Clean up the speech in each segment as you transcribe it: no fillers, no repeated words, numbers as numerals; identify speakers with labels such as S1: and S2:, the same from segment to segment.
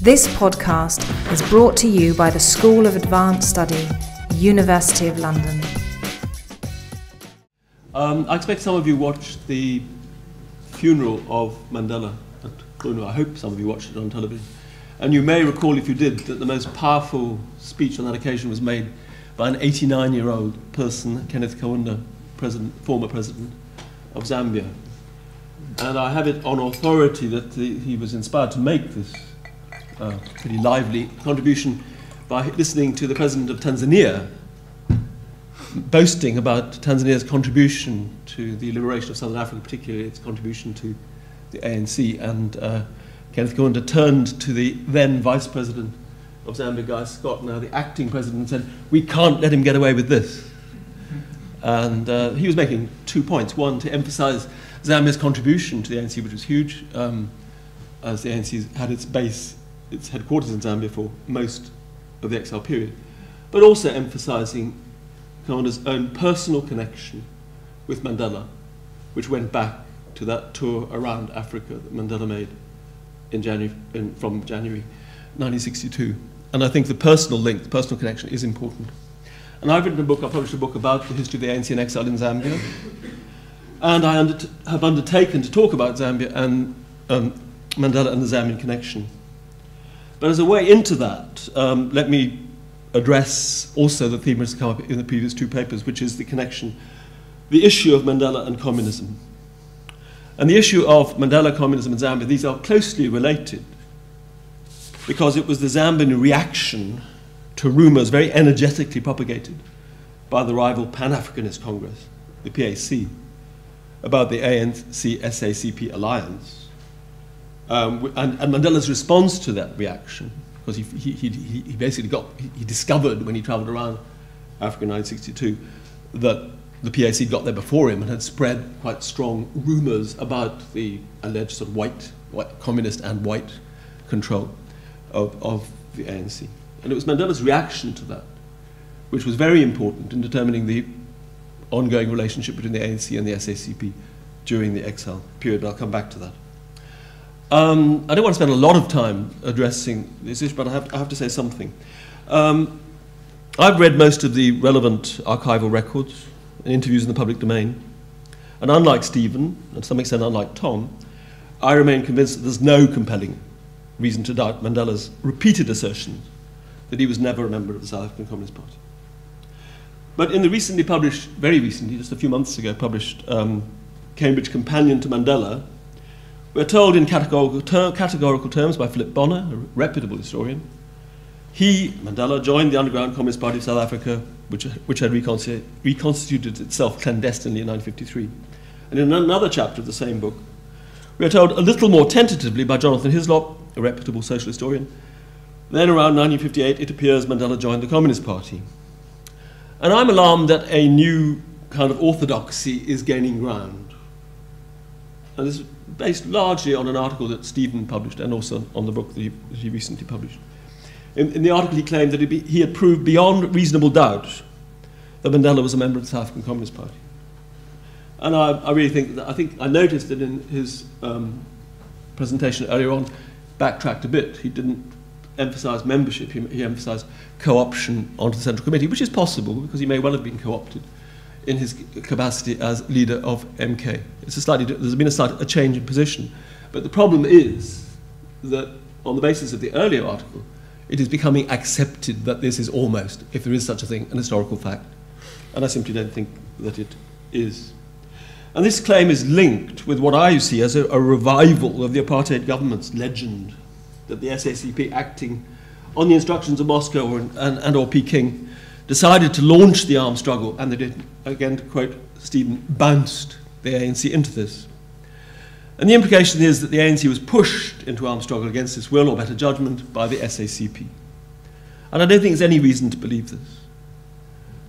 S1: This podcast is brought to you by the School of Advanced Study, University of London.
S2: I expect some of you watched the funeral of Mandela at Kaunda. I hope some of you watched it on television. And you may recall, if you did, that the most powerful speech on that occasion was made by an 89-year-old person, Kenneth Kaunda, former president of Zambia. And I have it on authority that he was inspired to make this pretty lively contribution by listening to the president of Tanzania boasting about Tanzania's contribution to the liberation of Southern Africa, particularly its contribution to the ANC. And Kenneth Kaunda turned to the then vice president of Zambia, Guy Scott, now the acting president, and said, "We can't let him get away with this." And he was making 2 points. One, to emphasize Zambia's contribution to the ANC, which was huge, as the ANC had its headquarters in Zambia for most of the exile period, but also emphasizing Kaunda's own personal connection with Mandela, which went back to that tour around Africa that Mandela made from January 1962. And I think the personal link, the personal connection is important. And I've published a book about the history of the ANC in exile in Zambia. And I have undertaken to talk about Zambia and Mandela and the Zambian connection. But as a way into that, let me address also the theme which has come up in the previous two papers, which is the connection, the issue of Mandela and communism. And the issue of Mandela, communism, and Zambia, these are closely related because it was the Zambian reaction to rumours very energetically propagated by the rival Pan-Africanist Congress, the PAC, about the ANC-SACP alliance. And Mandela's response to that reaction, because he basically discovered when he travelled around Africa in 1962 that the PAC got there before him and had spread quite strong rumours about the alleged sort of white communist and white control of the ANC. And it was Mandela's reaction to that which was very important in determining the ongoing relationship between the ANC and the SACP during the exile period, and I'll come back to that. I don't want to spend a lot of time addressing this issue, but I have to say something. I've read most of the relevant archival records and interviews in the public domain, and unlike Stephen, and to some extent unlike Tom, I remain convinced that there's no compelling reason to doubt Mandela's repeated assertions that he was never a member of the South African Communist Party. But in the recently published, very recently, just a few months ago, published Cambridge Companion to Mandela, we're told in categorical terms by Philip Bonner, a reputable historian, Mandela, joined the underground Communist Party of South Africa, which had reconstituted itself clandestinely in 1953. And in another chapter of the same book, we are told a little more tentatively by Jonathan Hislop, a reputable social historian, then around 1958, it appears Mandela joined the Communist Party. And I'm alarmed that a new kind of orthodoxy is gaining ground. And this is based largely on an article that Stephen published and also on the book that he recently published. In the article, he claimed that he had proved beyond reasonable doubt that Mandela was a member of the South African Communist Party. And I really think that, I noticed that in his presentation earlier on, backtracked a bit. He didn't emphasise membership, he emphasised co-option onto the Central Committee, which is possible because he may well have been co-opted in his capacity as leader of MK. There's been a change in position. But the problem is that on the basis of the earlier article, it is becoming accepted that this is almost, if there is such a thing, an historical fact. And I simply don't think that it is. And this claim is linked with what I see as a revival of the apartheid government's legend that the SACP, acting on the instructions of Moscow and/or Peking, decided to launch the armed struggle, and they did, again to quote Stephen, bounced the ANC into this. And the implication is that the ANC was pushed into armed struggle against its will or better judgment by the SACP. And I don't think there's any reason to believe this.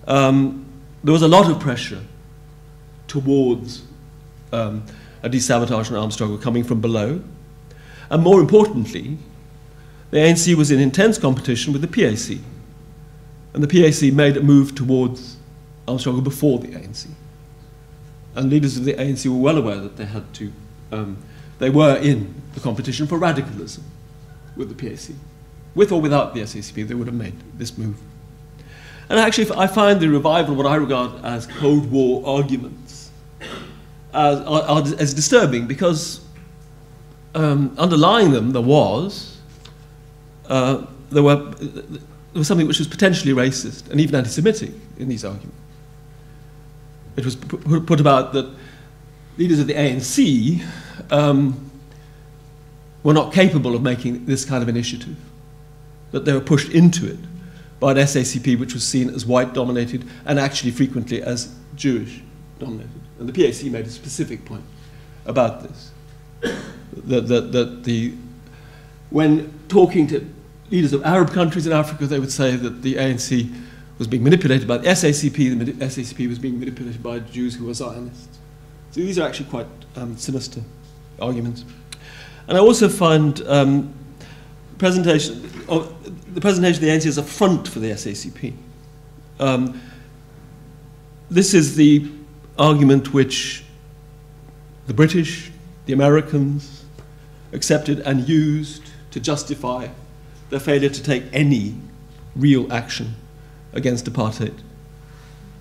S2: There was a lot of pressure towards a desabotage and armed struggle coming from below. And more importantly, the ANC was in intense competition with the PAC. And the PAC made a move towards armed struggle before the ANC. And leaders of the ANC were well aware that they had to, they were in the competition for radicalism. with the PAC. With or without the SACP, they would have made this move. And actually, I find the revival of what I regard as Cold War arguments as disturbing, because underlying them there was something which was potentially racist and even anti-Semitic in these arguments. It was put about that leaders of the ANC were not capable of making this kind of initiative, that they were pushed into it by an SACP which was seen as white-dominated and actually frequently as Jewish-dominated. And the PAC made a specific point about this, when talking to leaders of Arab countries in Africa, they would say that the ANC was being manipulated by the SACP, the SACP was being manipulated by Jews who were Zionists. So these are actually quite sinister arguments. And I also find the presentation of the ANC as a front for the SACP. This is the argument which the British, the Americans accepted and used to justify their failure to take any real action against apartheid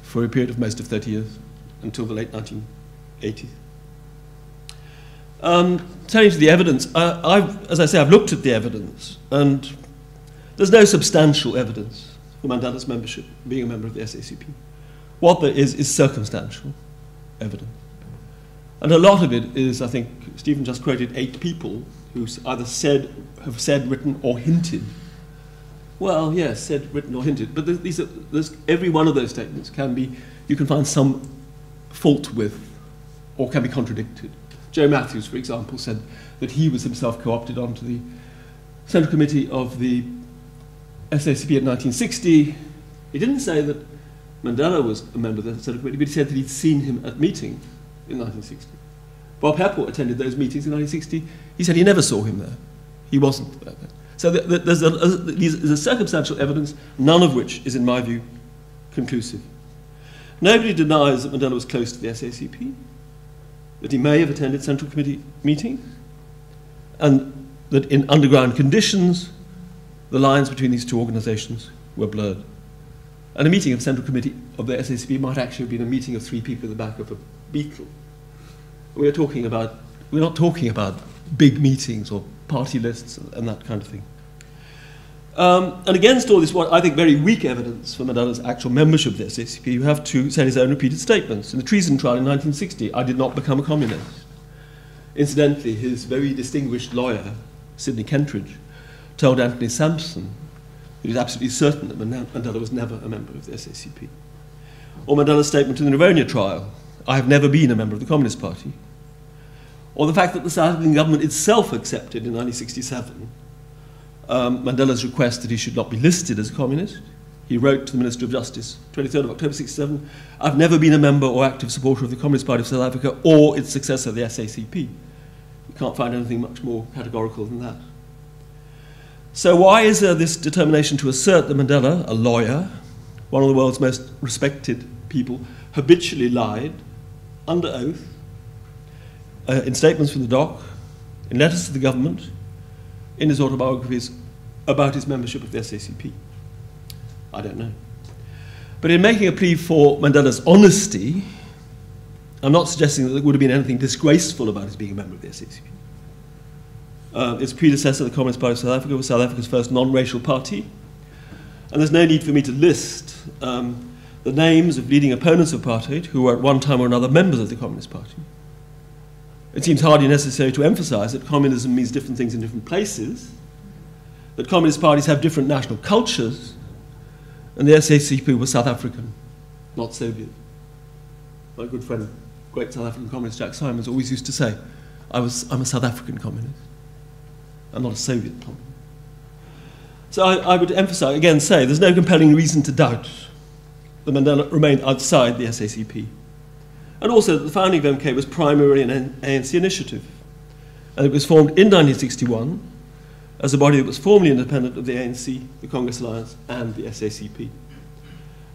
S2: for a period of most of 30 years, until the late 1980s. Turning to the evidence, as I say, I've looked at the evidence, and there's no substantial evidence for Mandela's membership, being a member of the SACP. What there is circumstantial evidence. And a lot of it is, I think, Stephen just quoted 8 people who either have said, written, or hinted. Well, yes, said, written, or hinted. But every one of those statements you can find some fault with, or can be contradicted. Joe Matthews, for example, said that he was himself co-opted onto the Central Committee of the SACP in 1960. He didn't say that Mandela was a member of the Central Committee, but he said that he'd seen him at meetings in 1960. Bob Heppel attended those meetings in 1960. He said he never saw him there. He wasn't there. So there's a circumstantial evidence, none of which is, in my view, conclusive. Nobody denies that Mandela was close to the SACP, that he may have attended Central Committee meetings, and that in underground conditions, the lines between these two organizations were blurred. And a meeting of the Central Committee of the SACP might actually have been a meeting of 3 people in the back of a beetle. We're not talking about big meetings or party lists and that kind of thing. And against all this, what I think very weak evidence for Mandela's actual membership of the SACP, you have to say his own repeated statements. In the treason trial in 1960, I did not become a communist. Incidentally, his very distinguished lawyer, Sidney Kentridge, told Anthony Sampson that he was absolutely certain that Mandela was never a member of the SACP. Or Mandela's statement in the Rivonia trial, I have never been a member of the Communist Party. Or the fact that the South African government itself accepted in 1967 Mandela's request that he should not be listed as a communist. He wrote to the Minister of Justice, 23rd of October 1967, I've never been a member or active supporter of the Communist Party of South Africa or its successor, the SACP. We can't find anything much more categorical than that. So why is there this determination to assert that Mandela, a lawyer, one of the world's most respected people, habitually lied under oath in statements from the dock, in letters to the government, in his autobiographies about his membership of the SACP? I don't know. But in making a plea for Mandela's honesty, I'm not suggesting that there would have been anything disgraceful about his being a member of the SACP. Its predecessor, the Communist Party of South Africa, was South Africa's first non-racial party. And there's no need for me to list the names of leading opponents of apartheid who were at one time or another members of the Communist Party. It seems hardly necessary to emphasize that communism means different things in different places, that communist parties have different national cultures, and the SACP was South African, not Soviet. My good friend, great South African communist Jack Simons, always used to say, I'm a South African communist. I'm not a Soviet communist. So I would emphasize, again, say, there's no compelling reason to doubt that Mandela remained outside the SACP. And also that the founding of MK was primarily an ANC initiative. And it was formed in 1961 as a body that was formally independent of the ANC, the Congress Alliance, and the SACP.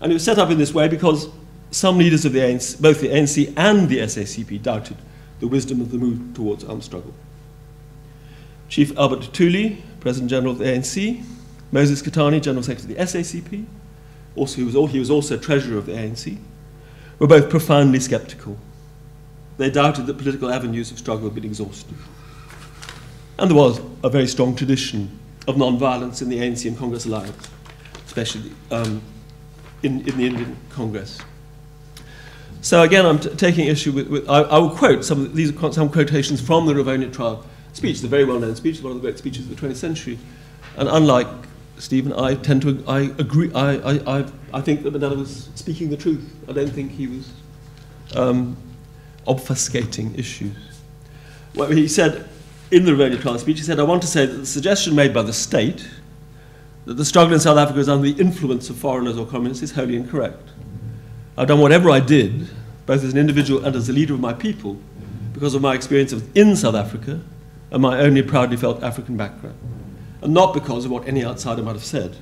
S2: And it was set up in this way because some leaders of the ANC, both the ANC and the SACP, doubted the wisdom of the move towards armed struggle. Chief Albert Tuli, President General of the ANC, Moses Katani, General Secretary of the SACP, he was also Treasurer of the ANC, were both profoundly sceptical. They doubted that political avenues of struggle had been exhausted. And there was a very strong tradition of non-violence in the ANC and Congress alliance, especially in the Indian Congress. So again, I'm taking issue with I will quote some quotations from the Rivonia trial speech, the very well-known speech, one of the great speeches of the 20th century. And unlike Stephen, I think that Mandela was speaking the truth. I don't think he was obfuscating issues. Well, he said, in the Rivonia trial speech, he said, I want to say that the suggestion made by the state that the struggle in South Africa is under the influence of foreigners or communists is wholly incorrect. I've done whatever I did, both as an individual and as a leader of my people, because of my experience in South Africa and my only proudly felt African background, and not because of what any outsider might have said.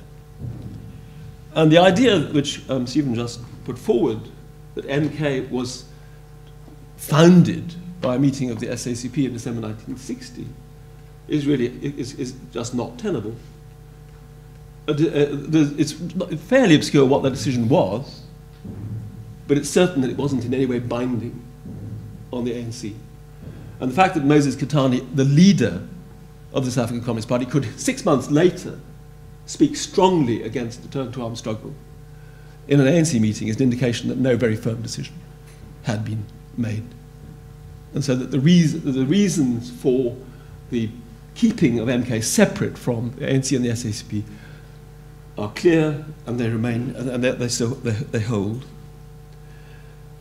S2: And the idea which Stephen just put forward, that MK was founded by a meeting of the SACP in December 1960, is really is just not tenable. It's fairly obscure what that decision was, but it's certain that it wasn't in any way binding on the ANC. And the fact that Moses Katani, the leader of the South African Communist Party, could 6 months later speak strongly against the turn-to-arms struggle in an ANC meeting is an indication that no very firm decision had been made. And so that the reasons for the keeping of MK separate from the ANC and the SACP are clear, and they remain, and they hold.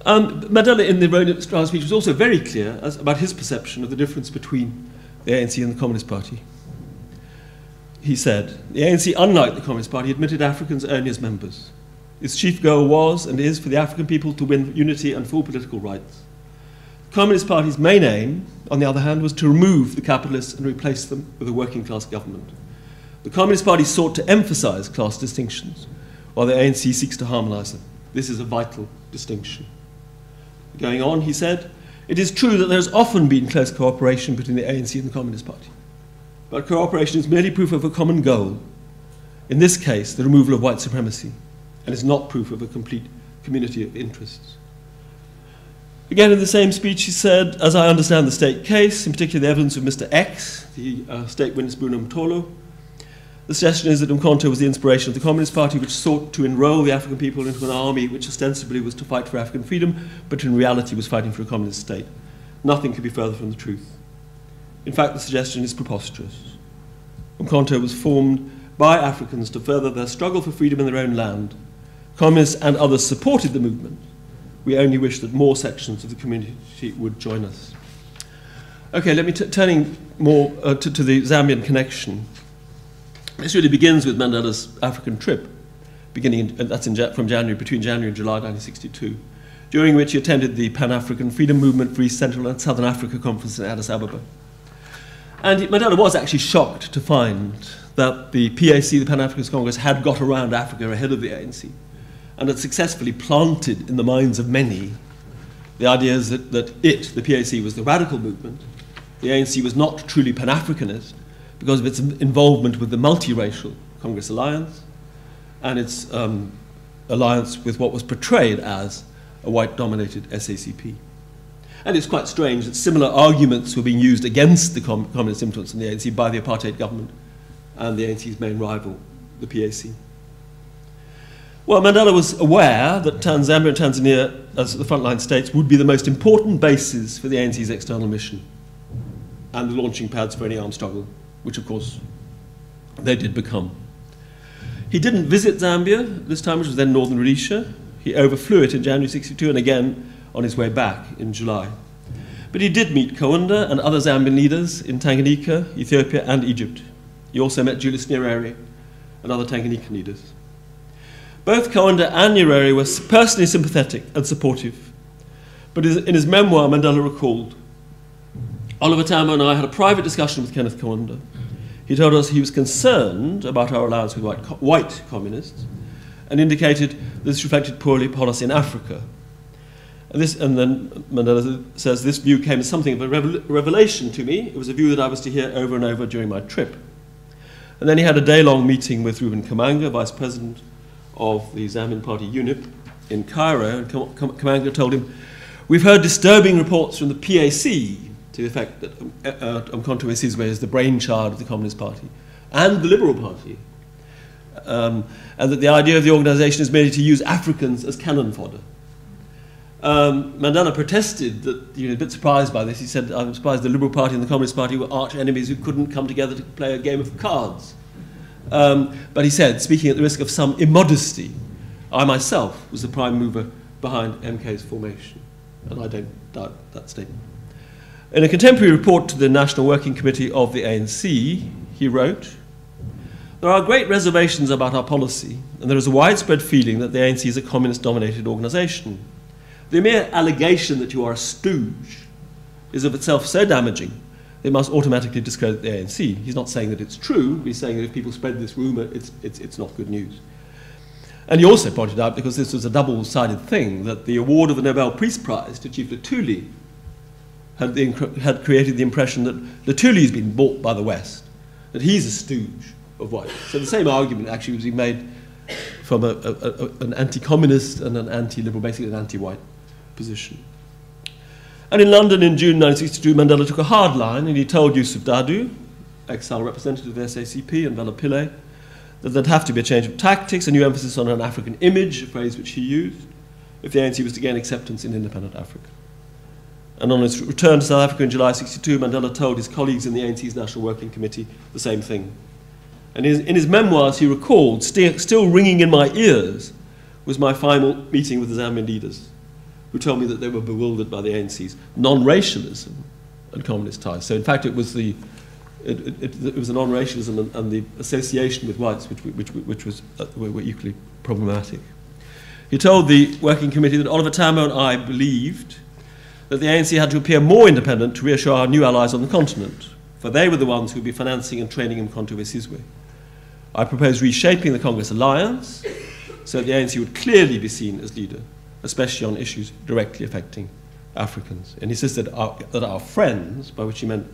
S2: Mandela, in the Rivonia trial speech, was also very clear about his perception of the difference between the ANC and the Communist Party. He said, the ANC, unlike the Communist Party, admitted Africans only as members. Its chief goal was and is for the African people to win unity and full political rights. The Communist Party's main aim, on the other hand, was to remove the capitalists and replace them with a working class government. The Communist Party sought to emphasize class distinctions, while the ANC seeks to harmonize them. This is a vital distinction. Going on, he said, it is true that there has often been close cooperation between the ANC and the Communist Party, but cooperation is merely proof of a common goal, in this case, the removal of white supremacy, and is not proof of a complete community of interests. Again, in the same speech, he said, as I understand the state case, in particular the evidence of Mr. X, the state witness Bruno Mtolo, the suggestion is that Umkhonto was the inspiration of the Communist Party, which sought to enroll the African people into an army which ostensibly was to fight for African freedom, but in reality was fighting for a communist state. Nothing could be further from the truth. In fact, the suggestion is preposterous. Umkhonto was formed by Africans to further their struggle for freedom in their own land. Communists and others supported the movement. We only wish that more sections of the community would join us. Okay, let me turning more to the Zambian connection. This really begins with Mandela's African trip, between January and July 1962, during which he attended the Pan-African Freedom Movement for East Central and Southern Africa Conference in Addis Ababa. And Mandela was actually shocked to find that the PAC, the Pan-Africanist Congress, had got around Africa ahead of the ANC and had successfully planted in the minds of many the ideas that the PAC, was the radical movement. The ANC was not truly Pan-Africanist, because of its involvement with the multiracial Congress alliance and its alliance with what was portrayed as a white-dominated SACP. And it's quite strange that similar arguments were being used against the communist influence in the ANC by the apartheid government and the ANC's main rival, the PAC. Well, Mandela was aware that Zambia and Tanzania, as the frontline states, would be the most important bases for the ANC's external mission and the launching pads for any armed struggle, which, of course, they did become. He didn't visit Zambia this time, which was then Northern Rhodesia. He overflew it in January 1962 and again on his way back in July. But he did meet Kaunda and other Zambian leaders in Tanganyika, Ethiopia, and Egypt. He also met Julius Nyerere and other Tanganyikan leaders. Both Kaunda and Nyerere were personally sympathetic and supportive. But in his memoir, Mandela recalled, Oliver Tambo and I had a private discussion with Kenneth Kaunda. He told us he was concerned about our alliance with white communists and indicated this reflected poorly upon us in Africa. And then Mandela says, this view came as something of a revelation to me. It was a view that I was to hear over and over during my trip. And then he had a day-long meeting with Reuben Kamanga, vice president of the Zambian party UNIP in Cairo, and Kamanga told him, we've heard disturbing reports from the PAC to the effect that Umkhonto we Sizwe is the brainchild of the Communist Party and the Liberal Party, and that the idea of the organisation is merely to use Africans as cannon fodder. Mandela protested that he was a bit surprised by this. He said, I'm surprised the Liberal Party and the Communist Party were arch enemies who couldn't come together to play a game of cards. But he said, speaking at the risk of some immodesty, I myself was the prime mover behind MK's formation. And I don't doubt that statement. In a contemporary report to the National Working Committee of the ANC, he wrote, there are great reservations about our policy, and there is a widespread feeling that the ANC is a communist-dominated organisation. The mere allegation that you are a stooge is of itself so damaging that it must automatically discredit the ANC. He's not saying that it's true, he's saying that if people spread this rumour, it's not good news. And he also pointed out, because this was a double-sided thing, that the award of the Nobel Peace Prize to Chief Luthuli had created the impression that Luthuli has been bought by the West, that he's a stooge of white. So the same argument actually was being made from an anti-communist and an anti-liberal, basically an anti-white position. And in London in June 1962, Mandela took a hard line, and he told Yusuf Dadoo, exile representative of the SACP, and Vela Pillay, that there'd have to be a change of tactics, a new emphasis on an African image, a phrase which he used, if the ANC was to gain acceptance in independent Africa. And on his return to South Africa in July 1962, Mandela told his colleagues in the ANC's National Working Committee the same thing. And in his memoirs, he recalled, still ringing in my ears, was my final meeting with the Zambian leaders, who told me that they were bewildered by the ANC's non-racialism and communist ties. So in fact, it was the non-racialism and the association with whites which were equally problematic. He told the Working Committee that Oliver Tambo and I believed that the ANC had to appear more independent to reassure our new allies on the continent, for they were the ones who would be financing and training Umkhonto we Sizwe. I proposed reshaping the Congress alliance so that the ANC would clearly be seen as leader, especially on issues directly affecting Africans. And he insisted that our friends, by which he meant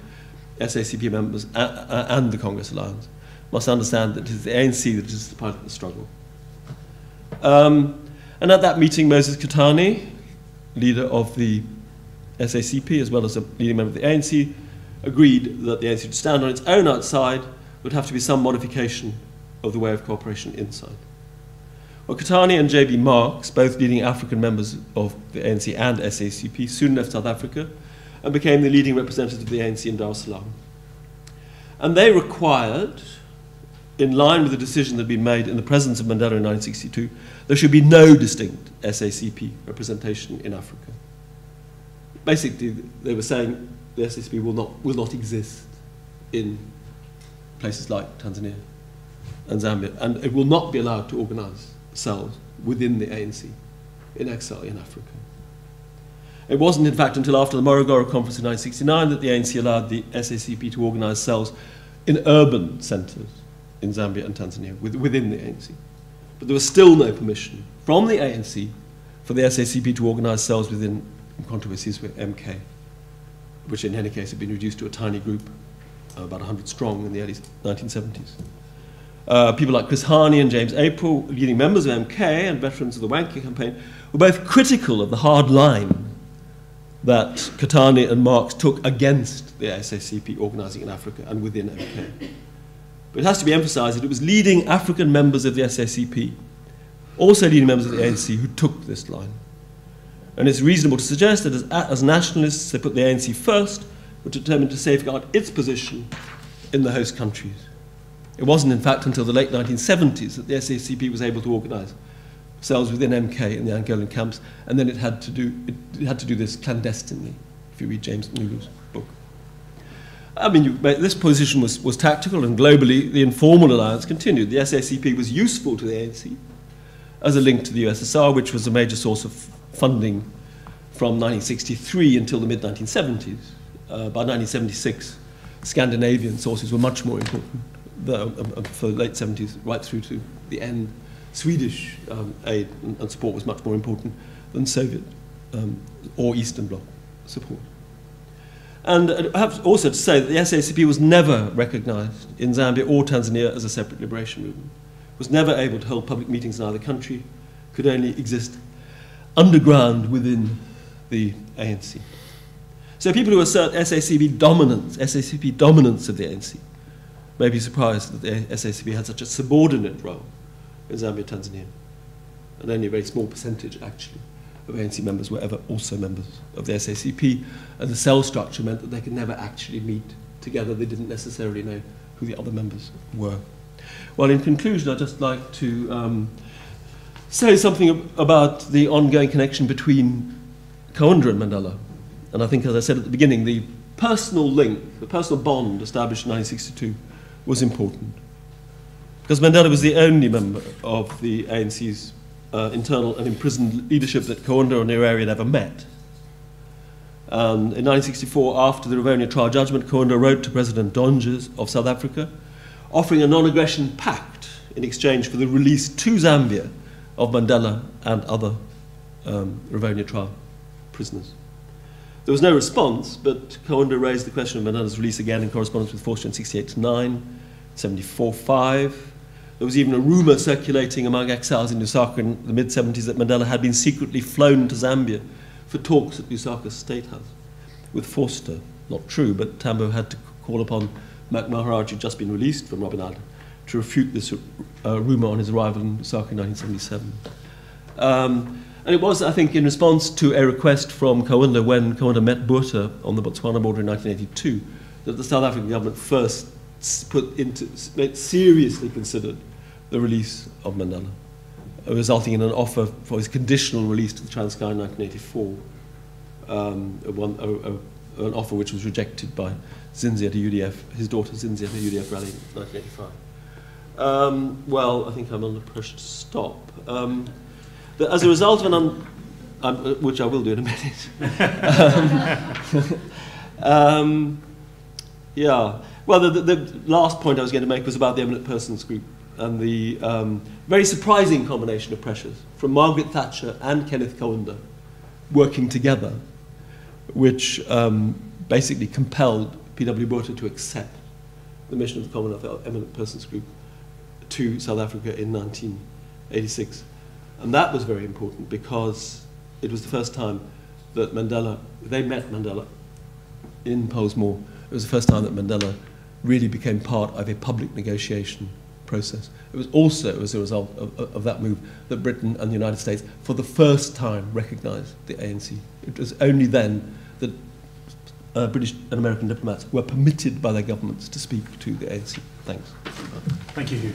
S2: SACP members and the Congress alliance, must understand that it is the ANC that is part of the struggle. And at that meeting, Moses Katani, leader of the SACP as well as a leading member of the ANC, agreed that the ANC should stand on its own outside, would have to be some modification of the way of cooperation inside. Well, Katani and J.B. Marks, both leading African members of the ANC and SACP, soon left South Africa and became the leading representatives of the ANC in Dar es Salaam. And they required, in line with the decision that had been made in the presence of Mandela in 1962, there should be no distinct SACP representation in Africa. Basically, they were saying the SACP will not exist in places like Tanzania and Zambia, and it will not be allowed to organise cells within the ANC in exile in Africa. It wasn't, in fact, until after the Morogoro Conference in 1969 that the ANC allowed the SACP to organise cells in urban centres in Zambia and Tanzania within the ANC. But there was still no permission from the ANC for the SACP to organise cells within Umkhonto we Sizwe, MK, which in any case had been reduced to a tiny group, about 100 strong in the early 1970s. People like Chris Hani and James April, leading members of MK and veterans of the Wanky campaign, were both critical of the hard line that Katani and Marx took against the SACP organising in Africa and within MK. But it has to be emphasised that it was leading African members of the SACP, also leading members of the ANC, who took this line. And it's reasonable to suggest that as nationalists, they put the ANC first, were determined to safeguard its position in the host countries. It wasn't, in fact, until the late 1970s that the SACP was able to organise cells within MK in the Angolan camps, and then it had to do this clandestinely, if you read James Nulu's book. I mean, this position was tactical, and globally, the informal alliance continued. The SACP was useful to the ANC as a link to the USSR, which was a major source of funding from 1963 until the mid-1970s. By 1976, Scandinavian sources were much more important. For the late 70s, right through to the end, Swedish aid and support was much more important than Soviet or Eastern Bloc support. And I have also to say that the SACP was never recognised in Zambia or Tanzania as a separate liberation movement, was never able to hold public meetings in either country, could only exist underground within the ANC. So people who assert SACP dominance of the ANC may be surprised that the SACP had such a subordinate role in Zambia, Tanzania, and only a very small percentage, actually, of ANC members were ever also members of the SACP, and the cell structure meant that they could never actually meet together. They didn't necessarily know who the other members were. Well, in conclusion, I'd just like to say something about the ongoing connection between Kaunda and Mandela. And I think, as I said at the beginning, the personal link, the personal bond established in 1962 was important. Because Mandela was the only member of the ANC's internal and imprisoned leadership that Kaunda or Nyerere had ever met. In 1964, after the Rivonia trial judgment, Kaunda wrote to President Donges of South Africa, offering a non-aggression pact in exchange for the release to Zambia of Mandela and other Rivonia trial prisoners. There was no response, but Kaunda raised the question of Mandela's release again in correspondence with Forster in 68-9, 74-5. There was even a rumour circulating among exiles in Lusaka in the mid-70s that Mandela had been secretly flown to Zambia for talks at Lusaka's State House with Forster. Not true, but Tambo had to call upon Mac Maharaj, who'd just been released from Robben Island, to refute this rumour on his arrival in Lusaka in 1977. And it was, I think, in response to a request from Kaunda when Kaunda met Botha on the Botswana border in 1982 that the South African government first seriously considered the release of Mandela, resulting in an offer for his conditional release to the Transkei in 1984, an offer which was rejected by Zinzi at a UDF, his daughter Zinzi at a UDF rally in 1985. Well, I think I'm under pressure to stop. As a result of which I will do in a minute. Yeah. Well, the last point I was going to make was about the Eminent Persons Group and the very surprising combination of pressures from Margaret Thatcher and Kenneth Kaunda working together, which basically compelled P.W. Botha to accept the mission of the Commonwealth Eminent Persons Group to South Africa in 1986. And that was very important because it was the first time that they met Mandela in Pollsmoor. It was the first time that Mandela really became part of a public negotiation process. It was also as a result of that move that Britain and the United States, for the first time, recognised the ANC. It was only then that British and American diplomats were permitted by their governments to speak to the ANC. Thanks.
S3: Thank you, Hugh.